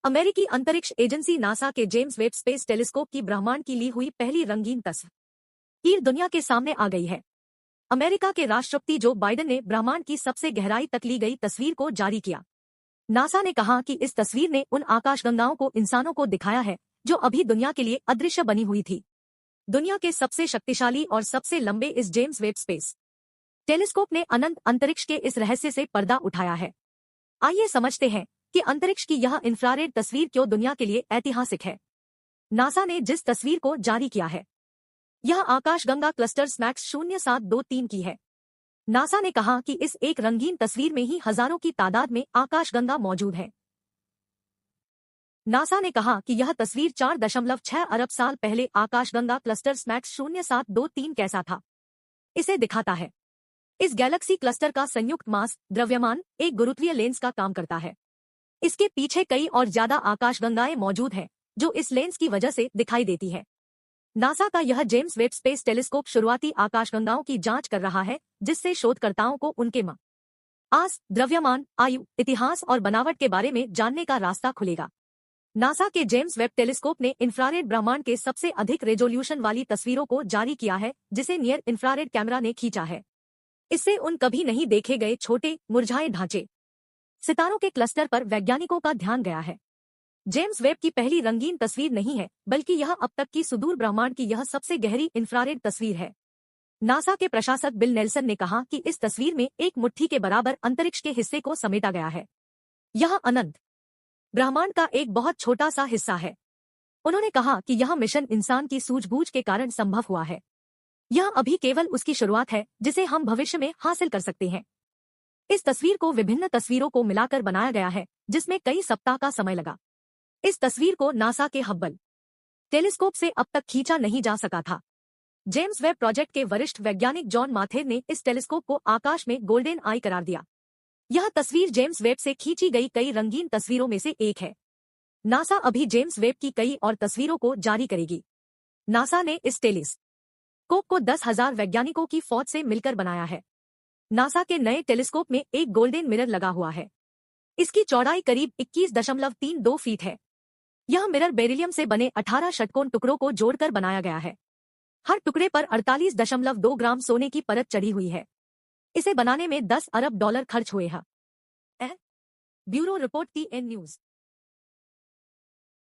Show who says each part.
Speaker 1: अमेरिकी अंतरिक्ष agency NASA के जेम्स वेब स्पेस टेलीस्कोप की ब्रह्मांड की ली हुई पहली रंगीन तस्वीर दुनिया के सामने आ गई है। अमेरिका के राष्ट्रपति जो बाइडेन ने ब्रह्मांड की सबसे गहराई तक ली गई तस्वीर को जारी किया। नासा ने कहा कि इस तस्वीर ने उन आकाशगंगाओं को इंसानों को दिखाया है जो अभी दुनिया के लिए अदृश्य बनी हुई थी। दुनिया के सबसे शक्तिशाली और सबसे लंबे इस जेम्स वेब स्पेस टेलीस्कोप ने अनंत अंतरिक्ष के इस रहस्य से पर्दा उठाया है। आइए समझते हैं कि अंतरिक्ष की यह इंफ्रारेड तस्वीर क्यों दुनिया के लिए ऐतिहासिक है। नासा ने जिस तस्वीर को जारी किया है, यह आकाशगंगा क्लस्टर स्मैक्स 0723 की है। नासा ने कहा कि इस एक रंगीन तस्वीर में ही हजारों की तादाद में आकाशगंगा मौजूद है। नासा ने कहा कि यह तस्वीर 4.6 अरब साल पहले आकाशगंगा क्लस्टर स्मैक्स 0723 कैसा था, इसे दिखाता है। इस गैलेक्सी क्लस्टर का संयुक्त मास द्रव्यमान एक गुरुत्वीय लेंस का काम करता है। इसके पीछे कई और ज्यादा आकाशगंगाएं मौजूद हैं, जो इस लेंस की वजह से दिखाई देती है। नासा का यह जेम्स वेब स्पेस टेलीस्कोप शुरुआती आकाशगंगाओं की जांच कर रहा है, जिससे शोधकर्ताओं को उनके मास, द्रव्यमान, आयु, इतिहास और बनावट के बारे में जानने का रास्ता खुलेगा। नासा के जेम्स वेब टेलीस्कोप ने इंफ्रारेड ब्रह्मांड के सबसे अधिक रेजोल्यूशन वाली तस्वीरों को जारी किया है, जिसे नियर इंफ्रारेड कैमरा ने खींचा है। इससे उन कभी नहीं देखे गए छोटे मुरझाए ढांचे सितारों के क्लस्टर पर वैज्ञानिकों का ध्यान गया है। जेम्स वेब की पहली रंगीन तस्वीर नहीं है, बल्कि यह अब तक की सुदूर ब्रह्मांड की यह सबसे गहरी इंफ्रारेड तस्वीर है। नासा के प्रशासक बिल नेल्सन ने कहा कि इस तस्वीर में एक मुट्ठी के बराबर अंतरिक्ष के हिस्से को समेटा गया है। यह अनंत ब्रह्मांड का एक बहुत छोटा सा हिस्सा है। उन्होंने कहा कि यह मिशन इंसान की सूझबूझ के कारण संभव हुआ है। यह अभी केवल उसकी शुरुआत है, जिसे हम भविष्य में हासिल कर सकते हैं। इस तस्वीर को विभिन्न तस्वीरों को मिलाकर बनाया गया है, जिसमें कई सप्ताह का समय लगा। इस तस्वीर को नासा के हब्बल टेलीस्कोप से अब तक खींचा नहीं जा सका था। जेम्स वेब प्रोजेक्ट के वरिष्ठ वैज्ञानिक जॉन माथेर ने इस टेलीस्कोप को आकाश में गोल्डन आई करार दिया। यह तस्वीर जेम्स वेब से खींची गई कई रंगीन तस्वीरों में से एक है। नासा अभी जेम्स वेब की कई और तस्वीरों को जारी करेगी। नासा ने इस टेलीस्कोप को 10,000 वैज्ञानिकों की फौज से मिलकर बनाया है। नासा के नए टेलीस्कोप में एक गोल्डन मिरर लगा हुआ है। इसकी चौड़ाई करीब 21.32 फीट है। यह मिरर बेरिलियम से बने 18 षटकोण टुकड़ों को जोड़कर बनाया गया है। हर टुकड़े पर 48.2 ग्राम सोने की परत चढ़ी हुई है। इसे बनाने में $10 अरब खर्च हुए हैं। Bureau report TN news.